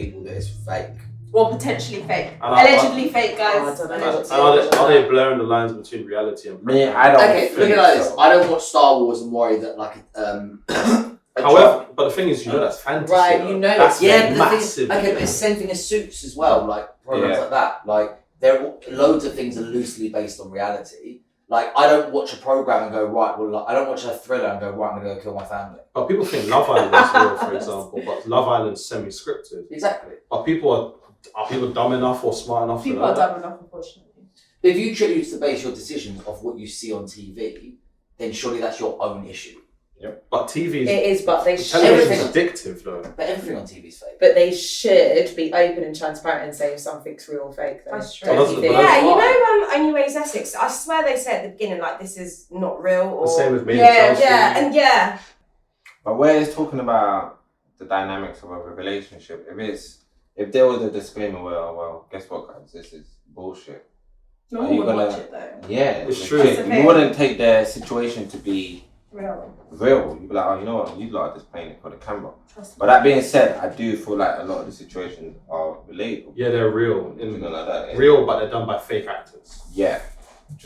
people that it's fake. Or potentially fake. Allegedly fake, guys. Are they blurring the lines between reality and prevalent? I don't think look at it like this. I don't watch Star Wars and worry that like however, but the thing is, you know that's fantasy. Right, you know that's massive. Okay, but it's the same thing as Suits as well, like programs like that. Like loads of things are loosely based on reality. Like, I don't watch a program and go, right, well, like, I don't watch a thriller and go, right, I'm going to go kill my family. But people think Love Island is real, for example, but Love Island's semi-scripted. Exactly. But are people dumb enough or smart enough people are dumb enough, unfortunately. If you choose to base your decisions off what you see on TV, then surely that's your own issue. Yep. But TV is, but they should. Television's addictive, though. But everything on TV is fake. But they should be open and transparent and say if something's real or fake. Though. That's true. Yeah, you know, Only Way is Essex. I swear they said at the beginning like this is not real. Or the same with me. Yeah. But where it's talking about the dynamics of a relationship, if there was a disclaimer where, oh, well, guess what, guys, this is bullshit. No one would watch it though. Yeah, it's true. You wouldn't take their situation to be real. You'd be like, oh, you know what, you lot are just playing it for the camera. But that being said, I do feel like a lot of the situations are relatable. Yeah, they're real. Like that, real, but they're done by fake actors. Yeah.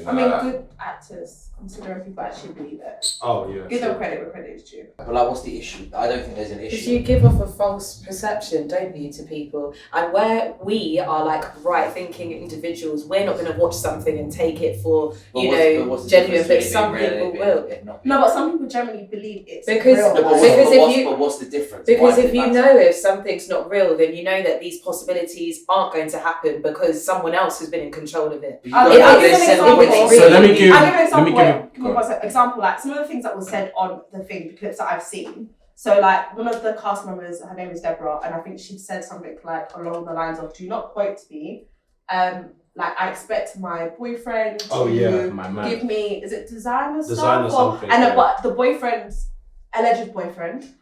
I mean, good actors, considering people actually believe it. Oh, yeah. Give them credit where credit is due. But like, what's the issue? I don't think there's an issue. Because you give off a false perception, don't you, to people? And where we are like right-thinking individuals, we're not going to watch something and take it for, genuine, but some people will. No, but some people generally believe it's because real. But what's the difference? Because if you know if something's not real, then you know that these possibilities aren't going to happen because someone else has been in control of it. So let me give an example. Like some of the things that was said on the clips that I've seen. So like one of the cast members, her name is Deborah, and I think she said something like along the lines of, "Do not quote me. Like I expect my boyfriend to give me, is it designer stuff? Something. And but the boyfriend's alleged boyfriend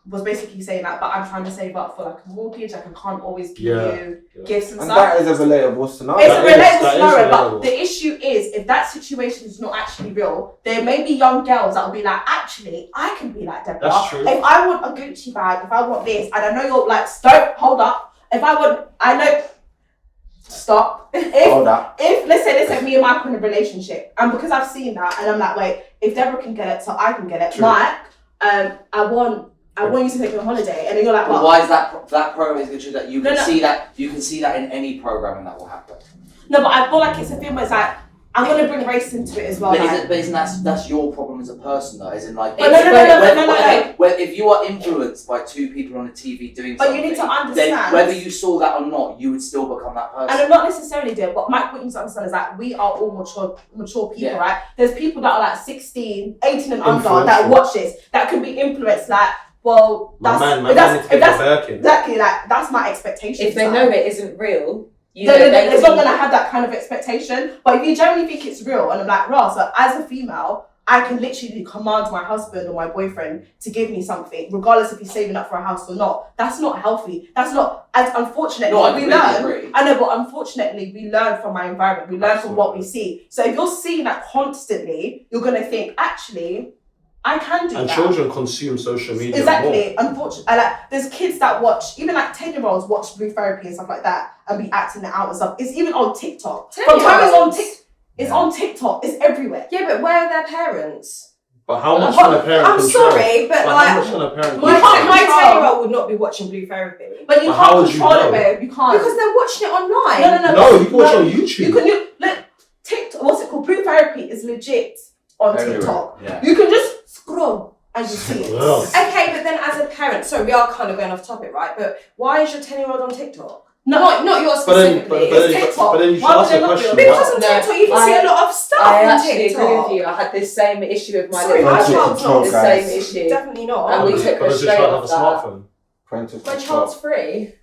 was basically saying that, but I'm trying to save up for like a mortgage, like I can't always give you gifts and stuff. That is a relatable scenario. It's a relatable scenario, but the issue is if that situation is not actually real, there may be young girls that will be like, actually, I can be like Deborah. That's true. If I want a Gucci bag, if I want this, and I know you're like, stop, hold up. If I want, I know, stop. Hold up. If let's say me and Mike are in a relationship, and because I've seen that, and I'm like, wait, if Deborah can get it, so I can get it. True. Mike, I want you to take me on holiday, and then you're like, well, why is that program is good that you can see that in any program and that will happen? No, but I feel like it's a thing where it's like I'm gonna bring race into it as well. But isn't that's your problem as a person though? As in like, no. Well, if you are influenced by two people on a TV doing something, but you need to understand. Then whether you saw that or not, you would still become that person. And I'm not necessarily doing. But Mike, what you need to understand is that we are all mature people, right? There's people that are like 16, 18 and under that watch this that can be influenced like. Well, exactly like that's my expectation. If they know it isn't real, they're not going to have that kind of expectation. But if you generally think it's real, and I'm like, right, so as a female, I can literally command my husband or my boyfriend to give me something, regardless if he's saving up for a house or not. That's not healthy. That's not, as unfortunately, we learn. I know, but unfortunately, we learn from our environment. We learn from what we see. So if you're seeing that constantly, you're going to think, actually, I can do that. And children consume social media exactly. more. Unfortunately, like there's kids that watch, even like 10-year-olds watch Blue Therapy and stuff like that, and be acting it out and stuff. It's even on TikTok. From time it's on TikTok. It's everywhere. Yeah, but where are their parents? But how much can a parent I'm control? sorry, but like, how much can a parent my 10-year-old would not be watching Blue Therapy. But you can't control it, babe. You can't. Because they're watching it online. No, you can watch it on YouTube. You can look TikTok. What's it called? Blue Therapy is legit on TikTok. Yeah. You can just scroll and you see it. Okay, but then as a parent, so we are kind of going off topic, right? But why is your 10-year-old on TikTok? No, not yours specifically. It's TikTok. But then you should ask a question. Because on TikTok you can see a lot of stuff I on actually TikTok. agree with you. I had this same issue with my Sorry, little my one. child's not The same issue. Definitely not. And we took her straight off that. My child's free.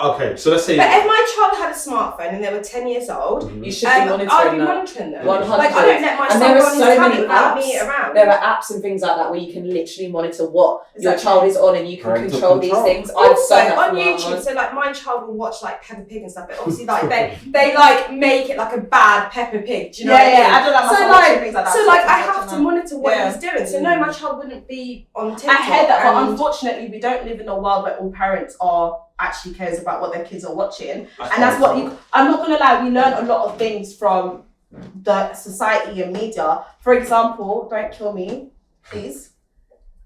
Okay, so let's say. But if my child had a smartphone and they were 10 years old, you should be monitoring I'd be that. monitoring them. 100%. Like I don't let my son go on his tablet without me around. There are apps and things like that where you can literally monitor what your child is on, and you can control these things. Also on YouTube, so like my child will watch like Peppa Pig and stuff, but obviously like they like make it like a bad Peppa Pig. Do you know what I mean? I don't like my son watching things like that. So like I have to monitor what he's doing. So no, my child wouldn't be on TikTok. I heard that, but unfortunately we don't live in a world where all parents are actually cares about what their kids are watching. And that's what I'm not gonna lie, we learn a lot of things from the society and media. For example, don't kill me, please.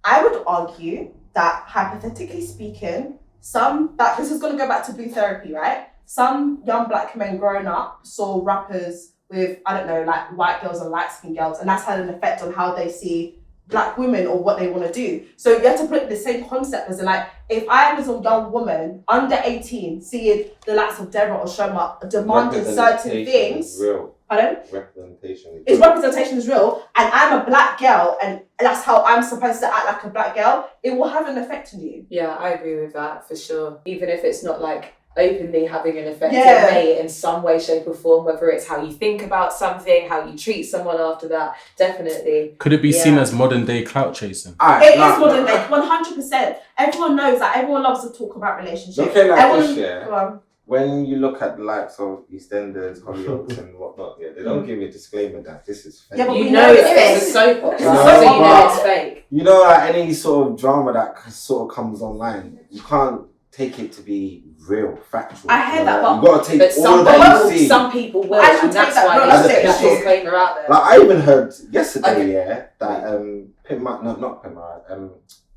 I would argue that hypothetically speaking, this is gonna go back to blue therapy, right? Some young black men growing up saw rappers with, I don't know, like white girls and light-skinned girls, and that's had an effect on how they see black women or what they want to do. So you have to put the same concept as in, like, if I was a young woman under 18 seeing the likes of Deborah or Shoma demanding certain things. Real. Pardon? Representation. Representation is real, and I'm a black girl, and that's how I'm supposed to act like a black girl, it will have an effect on you. Yeah, I agree with that for sure. Even if it's not like openly having an effect, it may in some way, shape or form, whether it's how you think about something, how you treat someone after that, definitely. Could it be seen as modern day clout chasing? It is modern day, 100%. Everyone knows that. Everyone loves to talk about relationships. Look at like this, when you look at the likes of EastEnders, Hollyoaks and whatnot, they don't give you a disclaimer that this is fake. Yeah, but you know it's fake. It's so popular, so you know it's fake. You know, like any sort of drama that sort of comes online, you can't take it to be real, factual. I heard that, you gotta take all of that you see. Some people will, and that's why they put that disclaimer out there. Like, I even heard yesterday, that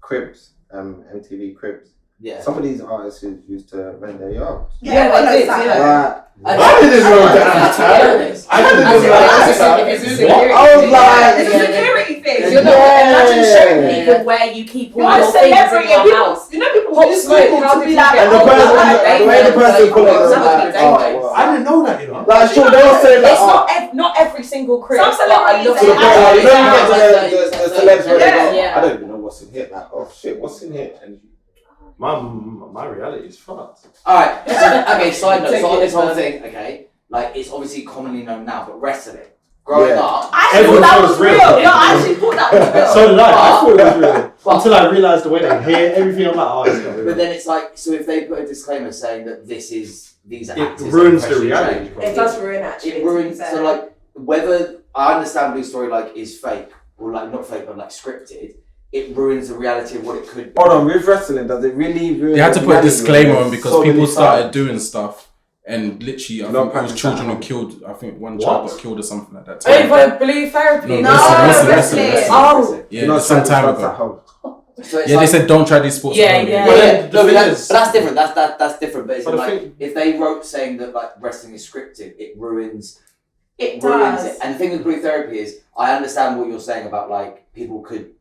Cribs, MTV Cribs. Yeah. Some of these artists used to rent their yards. Yeah, they did. I didn't know that. I was like, it's a security thing. You're not imagine showing people where you keep all your things in your house. You know, people hot smoke. How did you get? And the way the person put it, I didn't know that, you know. Like, sure, they were saying that. It's not every single crib. Some celebrities, the celebs where they go, I don't even know what's in here. Like, oh shit, what's in here? And my reality is fucked. Alright, okay, side note, so on this whole thing, okay, like, it's obviously commonly known now, but wrestling, growing up, I actually thought that was real. No, I actually thought that was real. So did I thought it was real. Until I realised the way they hear everything, I'm like, oh, it's not real. But then it's like, so if they put a disclaimer saying that these are actors, it ruins the reality. It does ruin, actually. It ruins, so like, whether, I understand Blue Story, like, is fake, or like, not fake, but like, scripted, it ruins the reality of what it could be. Hold on, with wrestling, does it really ruin? They had to put a disclaimer on because people started doing stuff, and literally, I think it was children who killed. I think one child got killed or something like that. Over blue therapy. Listen. Oh, yeah, some time ago. So yeah, they said don't try these sports. But that's different. That's different. But it's like if they wrote saying that like wrestling is scripted, it ruins. It ruins it. And the thing with blue therapy is, I understand what you're saying about like people could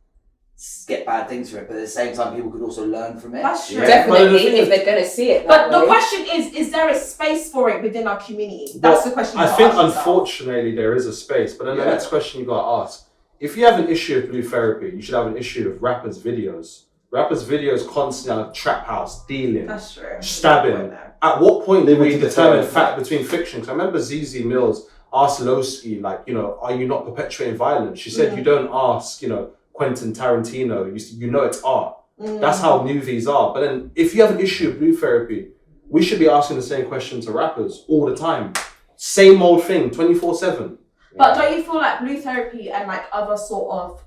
get bad things from it, but at the same time people could also learn from it. That's true. Definitely, if they're going to see it. But the question is there a space for it within our community? That's the question. I think unfortunately there is a space, but then the next question you got to ask, if you have an issue with blue therapy, you should have an issue with rappers' videos. Rappers' videos constantly are trap house, dealing, that's true, stabbing. At what point did we determine fact between fiction? Because I remember ZZ Mills asked Lowski, like, you know, are you not perpetuating violence? She said, you don't ask, you know, Quentin Tarantino, you know it's art. That's how movies are. But then if you have an issue with blue therapy, we should be asking the same question to rappers all the time. Same old thing, 24/7. But don't you feel like blue therapy and like other sort of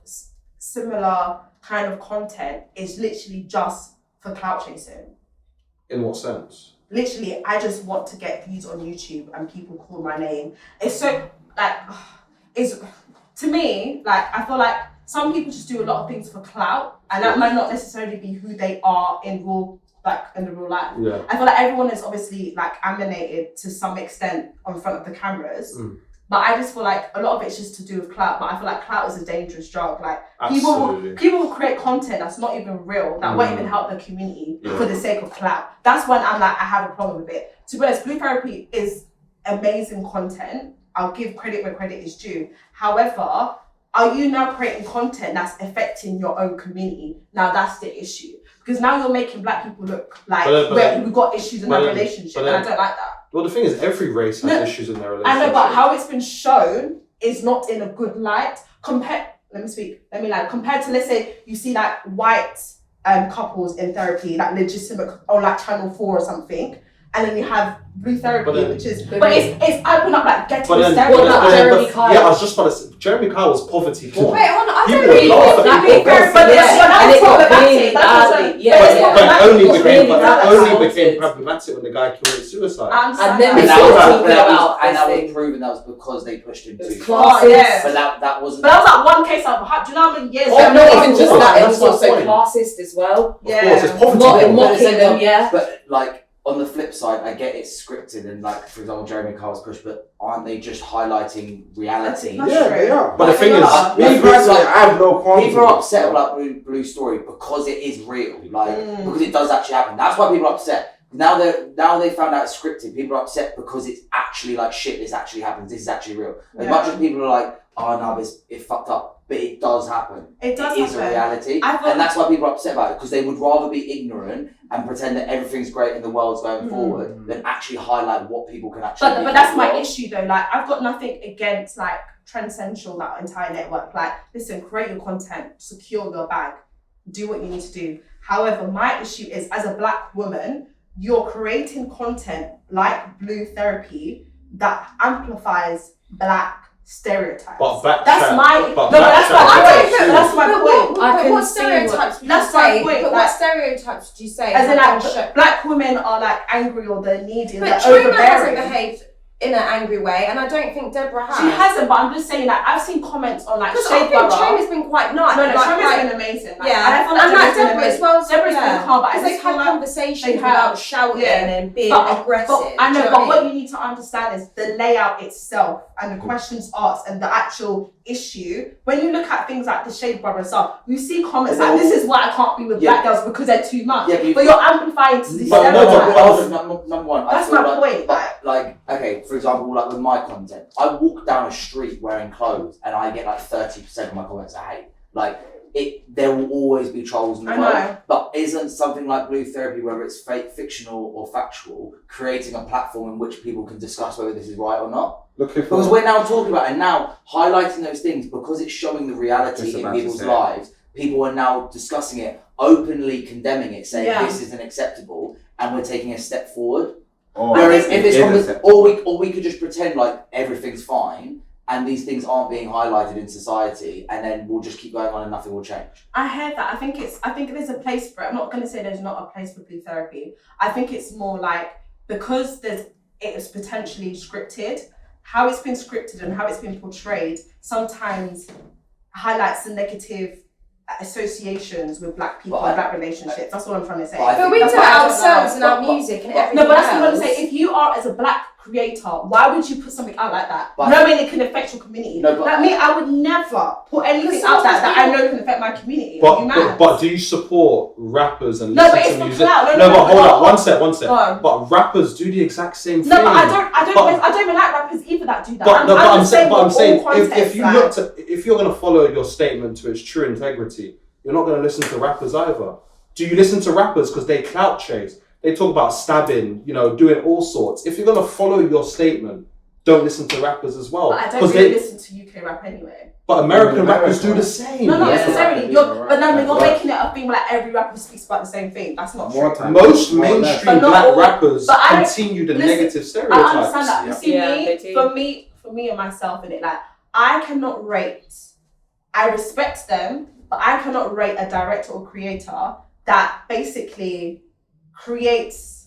similar kind of content is literally just for clout chasing? In what sense? Literally, I just want to get views on YouTube and people call my name. It's so like, it's to me, like, I feel like some people just do a lot of things for clout, and that might not necessarily be who they are in the real life. Yeah. I feel like everyone is obviously like animated to some extent on front of the cameras. But I just feel like a lot of it's just to do with clout. But I feel like clout is a dangerous drug. Like people will create content that's not even real, that won't even help the community for the sake of clout. That's when I'm like, I have a problem with it. To be honest, blue therapy is amazing content. I'll give credit where credit is due. However, are you now creating content that's affecting your own community? Now that's the issue. Because now you're making black people look like we've got issues in our relationship, and I don't like that. Well, the thing is, every race has issues in their relationship. I know, but how it's been shown is not in a good light. Compared to, let's say, you see like white couples in therapy, like legitimate, on like Channel 4 or something. and then you have blue therapy, But then- which is, but it's open up like getting But then, stereotypes. Jeremy Kyle. yeah, I was just about to say, Jeremy Kyle was poverty porn. Wait, hold on. I People don't really laugh think at blue people. therapy. But Yeah. that's And it got problematic. really That's badly. what- Yeah, but it's yeah. But problematic. only It's became really assaulted. problematic when the guy committed suicide. I understand And then that. we And saw that talking was, about and that this was thing. proven that was because they pushed him It's too classes. Oh, yeah. But that wasn't. But that was like one case out of do you know how many years? Oh, that not was even just for? that, it That's was also my point. classist as well. Of course, it's poverty Not porn. mocking them, yeah. But like on the flip side, I get it's scripted and like for example Jeremy Kyle's push, but aren't they just highlighting reality? That's Yeah, true. they are. But the thing is, Me personally, I have no qualms. People are with it. upset about Blue Story because it is real, like Mm. because it does actually happen. That's why people are upset. Now they found out it's scripted. People are upset because it's actually like shit. This actually happens. This is actually real. As Yeah. much as people are like, oh no, it fucked up, but it does happen. It does It is a happen. reality, I thought- and that's why people are upset about it because they would rather be ignorant and pretend that everything's great and the world's going forward than actually highlight what people can actually. But that's my issue though. Like I've got nothing against like Transcendental, that entire network. Like, listen, create your content, secure your bag, do what you need to do. However, my issue is as a black woman, you're creating content like Blue Therapy that amplifies black stereotypes. But backtrack. That's my but that's my backtrack. point. That's my point. I can what see stereotypes would you that's my say? point, But like- what stereotypes would you say? As in have been like shown? black women are like angry or they're needy, But they're Trina hasn't overbearing. behaved in an angry way, and I don't think Deborah has. She hasn't, but I'm just saying like I've seen comments on like Because I Shade think Borough. Trina's been quite nice. No, like, Showman's been amazing. Like, yeah, and I feel like and like Deborah's been Deborah as amazing. well. Deborah's been calm, but I because just they've had feel like conversations they have. without shouting Yeah. and being But aggressive. I know, do you but know what I mean? you need to understand is the layout itself and the questions asked and the actual issue. When you look at things like the Shade Borough stuff, you see comments like, "This is why I can't be with black girls because they're too much." Yeah, but you're amplifying to the But no, stereotype. number one. I That's feel my point. Like, okay, for example, like with my content, I walk down a street wearing clothes and I get like 30% of my comments are hate. Like, there will always be trolls in the I world. know. But isn't something like Blue Therapy, whether it's fake, fictional, or factual, creating a platform in which people can discuss whether this is right or not? Looking for Because we're now talking about and now highlighting those things because it's showing the reality Just in about to people's say. lives. People are now discussing it, openly condemning it, saying Yeah. this isn't acceptable, and we're taking a step forward. Or Whereas it if it's is acceptable. or we could just pretend like everything's fine and these things aren't being highlighted in society, and then we'll just keep going on and nothing will change. I heard that. I think there's a place for it. I'm not going to say there's not a place for Blue Therapy. I think it's more like because it is potentially scripted, how it's been scripted and how it's been portrayed sometimes highlights the negative associations with black people and black relationships. That's what I'm trying to say. But I But think we do that's it why I don't ourselves in know. our But- music and but- everything. No, but that's what I'm else. saying. If you are as a black creator, why would you put something out like that, But- knowing it can affect your community? No, but- like me, I would never put anything Because out that I sometimes know can affect my community. Are you mad? But do you support rappers and No, listen but it's to for music? clout. No, but hold no. up, one sec. Go on. But rappers do the exact same thing. No, but I don't But- even like rappers either that do that. But I'm just saying, with all if you context, look to, if you're gonna follow your statement to its true integrity, you're not gonna listen to rappers either. Do you listen to rappers because they clout chase? They talk about stabbing, doing all sorts. If you're gonna follow your statement, don't listen to rappers as well. But I don't 'Cause really listen to UK rap anyway. But American America. rappers do the same. No, not Yeah. necessarily. Yeah. You're Yeah. making it a thing where like every rapper speaks about the same thing. That's not More true. time. Most More or less. mainstream But not black all- rappers but I- continue the listen, negative I stereotypes. understand that. You see Yeah, they do. for me and myself in it, like I cannot rate. I respect them, but I cannot rate a director or creator that basically creates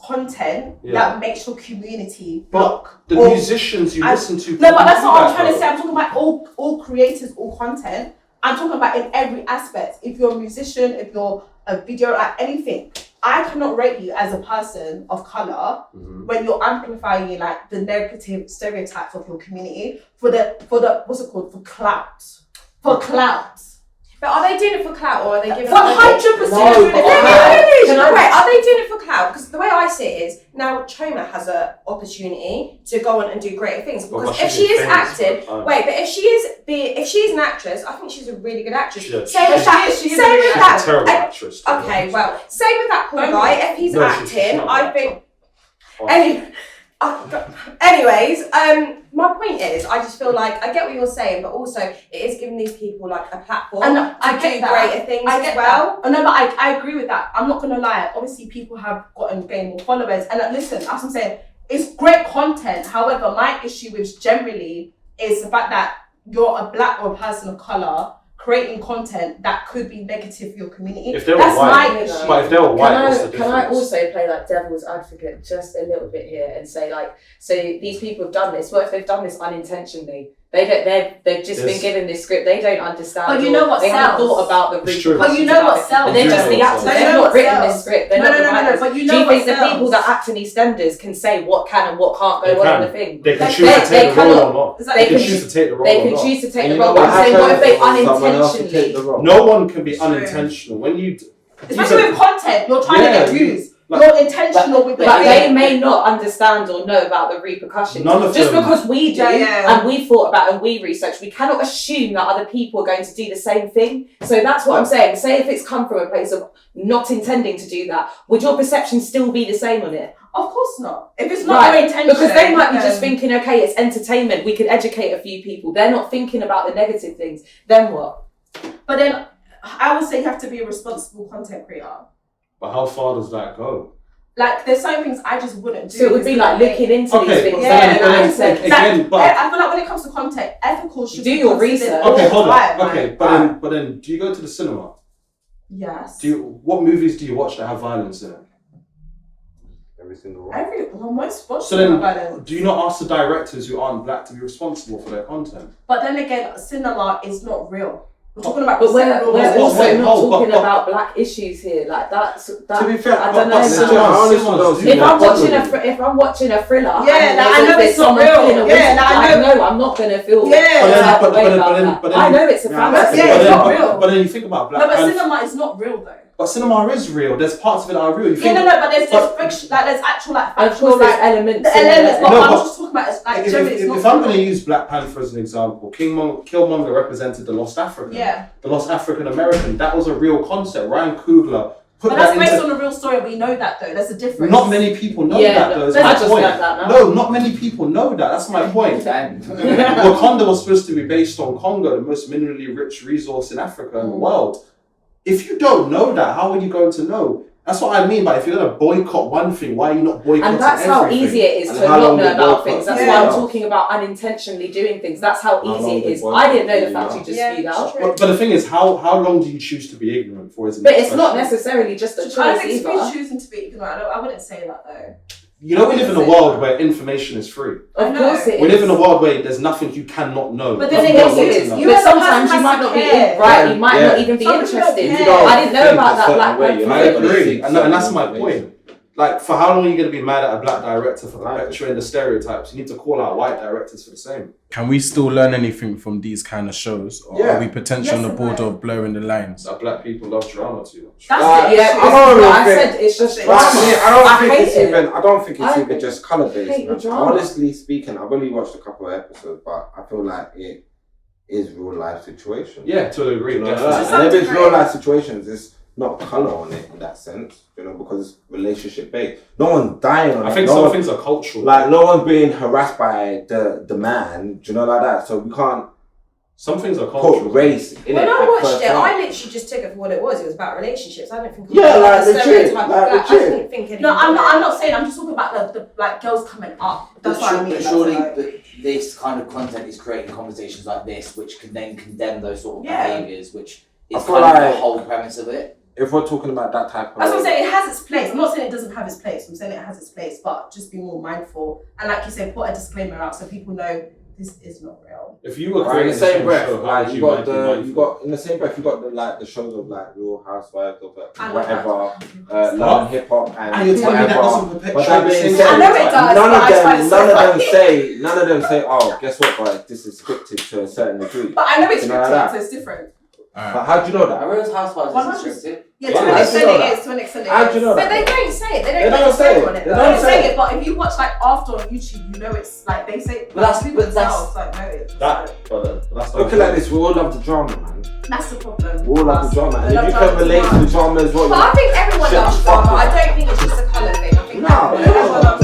content that makes your community block. The Or- musicians you listen to. No, but that's do what I'm that, trying to though. say. I'm talking about all creators, all content. I'm talking about in every aspect. If you're a musician, if you're a video, like anything, I cannot rate you as a person of color when you're amplifying like the negative stereotypes of your community for the what's it called, for clout. But are they doing it for clout or are they giving? 100% No, doing it but for I- clout. Can I wait? Are they doing it for clout? Because the way I see it is now Choma has an opportunity to go on and do greater things. Well, Because but if she's she is famous, acting, but, wait, but if she is an actress, I think she's a really good actress. She is. Same with She that. is, she is Same a with really that. She's a terrible actress. to be Okay, honest. well, same with that poor Don't guy. you? If he's No, she's acting, not I an think. actor. Oh. Anyways, my point is, I just feel like I get what you're saying, but also it is giving these people like a platform And to I get do that. greater things I get as well. that. No, but I agree with that. I'm not gonna lie. Obviously, people have gained more followers, and listen, as I'm saying, it's great content. However, my issue with generally is the fact that you're a black or a person of color creating content that could be negative for your community. If they were That's white, my issue. but if they were white, what's the difference? Can I also play like devil's advocate just a little bit here and say like, so these people have done this. What if they've done this unintentionally? They've just been given this script. They don't understand. But you know what they haven't sells. thought about the repercussions. But you know what sells. But they're just the actors. But you They've know not what written sells. this script. They're No, not the no, writers. but you Do know you what think the sells. people that act in EastEnders can say what can and what can't They go on in can. the thing? They can They- choose to they take the role cannot- or not. It's like They they can can choose to take the role They or can not. choose to take And the you know role. what But I'm saying, what if they Someone else to take the unintentionally? role. No one can be True. unintentional. When you Especially with content, you're trying to get views. like- You're intentional with But it. they may not understand or know about the repercussions. None of Just them. because we do Yeah. and we thought about it and we researched, we cannot assume that other people are going to do the same thing. So that's what I'm saying. Say if it's come from a place of not intending to do that, would your perception still be the same on it? Of course not. If it's not your intention. Because they might be just then- thinking, okay, it's entertainment, we could educate a few people. They're not thinking about the negative things. Then what? But then I would say you have to be a responsible content creator. But how far does that go? Like, there's some things I just wouldn't do. So it would be like looking into Okay, these things. but Yeah, in that sense. again, but I feel like when it comes to content, ethical should Do be your considered research. all okay, the hold time, on. Okay, like, but then, do you go to the cinema? yes. What movies do you watch that have violence in it? Every single one. Most watch So then, cinema violence. do you not ask the directors who aren't black to be responsible for their content? But then again, cinema is not real. We're talking about But we're Wait, also wait, not hold, talking but- about black issues here. Like that. To be fair, I don't know. If If I'm watching a thriller, Yeah, and like, I know there's it's not someone real. killing a Yeah, wizard, like, I like, know- no, I'm not gonna feel. Yeah. But then- that but- way but then- about but then- that. but then- I know it's a Yeah, fantasy. yeah, but it's then, not real. But then you think about Black No, but Panther. cinema is not real though. But cinema is real. There's parts of it that are real. You Yeah, think, no, but there's but- fiction, like there's actual like Of factual course, there's like elements. the in elements. there. But No, I'm but- just talking about it's like if, generally it's not if I'm real. going to use Black Panther as an example, Killmonger represented the lost African. Yeah. The lost African American. That was a real concept. Ryan Coogler put But that that's based into... on a real story. We know that though. There's a difference. Not many people know Yeah, that though. Is I my just point. learned that now. No, not many people know that. That's my point. Wakanda was supposed to be based on Congo, the most minerally rich resource in Africa and the world. If you don't know that, how are you going to know? That's what I mean by if you're going to boycott one thing, why are you not boycotting And that's how everything? easy it is And to how not long know they about boycott? things. That's Yeah. why I'm talking about unintentionally doing things. That's how How easy long it they is. boycott I didn't know the really fact are. you just Yeah, speed it's out. true. But the thing is, how long do you choose to be ignorant for? Is the But next it's not question. necessarily just a I don't choice think it's me either. choosing to be ignorant. I wouldn't say that though. You know, we live in a world where information is free. Of course it is. We live in a world where there's nothing you cannot know. But The then thing You is, don't it need to is. know. You But as a person sometimes you has might to not be care. right. You might Yeah. not even be Some people don't interested. care. You don't I didn't know think about a that certain Black way, Panther. you're I not gonna agree, think and that's certain my ways. point. Like, for how long are you going to be mad at a black director for perpetuating the stereotypes? You need to call out white directors for the same. Can we still learn anything from these kind of shows? Or Yeah. are we potentially on Yes the and border no. of blurring the lines? That black people love drama too much. That's Like, it. Yeah, I don't I think- said it's just Like, drama. I don't I think hate it's it. even. I don't think it's I even just color based. hate the Man. drama. Honestly speaking, I've only watched a couple of episodes, but I feel like it is real life situations. Yeah, to a degree. You know, definitely. like, and if it's real life situations, it's not color on it in that sense. You know, because it's relationship based. No one's dying on it. I think no some one- things are cultural. Like no one's being harassed by the man. Do you know like that? So we can't Some things are put cultural. race in When it. I at watched first it, glance. I literally just took it for what it was. It was about relationships. I don't think. Yeah, it was like a legit, stereotype of like black. I legit. didn't think anything. No, I'm of not. it. I'm not saying. I'm just talking about the like girls coming up. That's what I mean. But That's surely like- this kind of content is creating conversations like this, which can then condemn those sort of Yeah. behaviours, which I is feel kind of like- the whole premise of it. If we're talking about that type of That's what I'm saying. It has its place. I'm not saying it doesn't have its place. I'm saying it has its place, but just be more mindful. And like you said, put a disclaimer out so people know this is not real. If you were Right, in creating the the same same breath, show, how like would you you got make the you got in the same breath you got the like the shows of like Real Housewives of like, I love whatever, that. love and hip hop and And you're telling me that doesn't whatever. perpetuate But that the being same said, I know it does. none but I of find it them so funny. none of them say, oh, guess what, guys, this is scripted to a certain degree. But I know it's You know like that? scripted, so it's different. But how do you know I that? Real Housewives 100%. is scripted. Yeah, Yeah, to an I extent know it that. is. To an extent it How do is. you know But that? they don't say it. They They don't don't make a say statement it. on it. They though. don't They say say it, but if you watch like after on YouTube, you know it's like they say. But that's- people but that's- themselves, like know it. That's Looking like this, we all love the drama, man. That's the problem. We all love the drama. And They if you love can drama relate too to the much. drama as well, But I think everyone Shut loves the fuck drama. up. I don't think it's just a colour thing. I think No, everyone everyone loves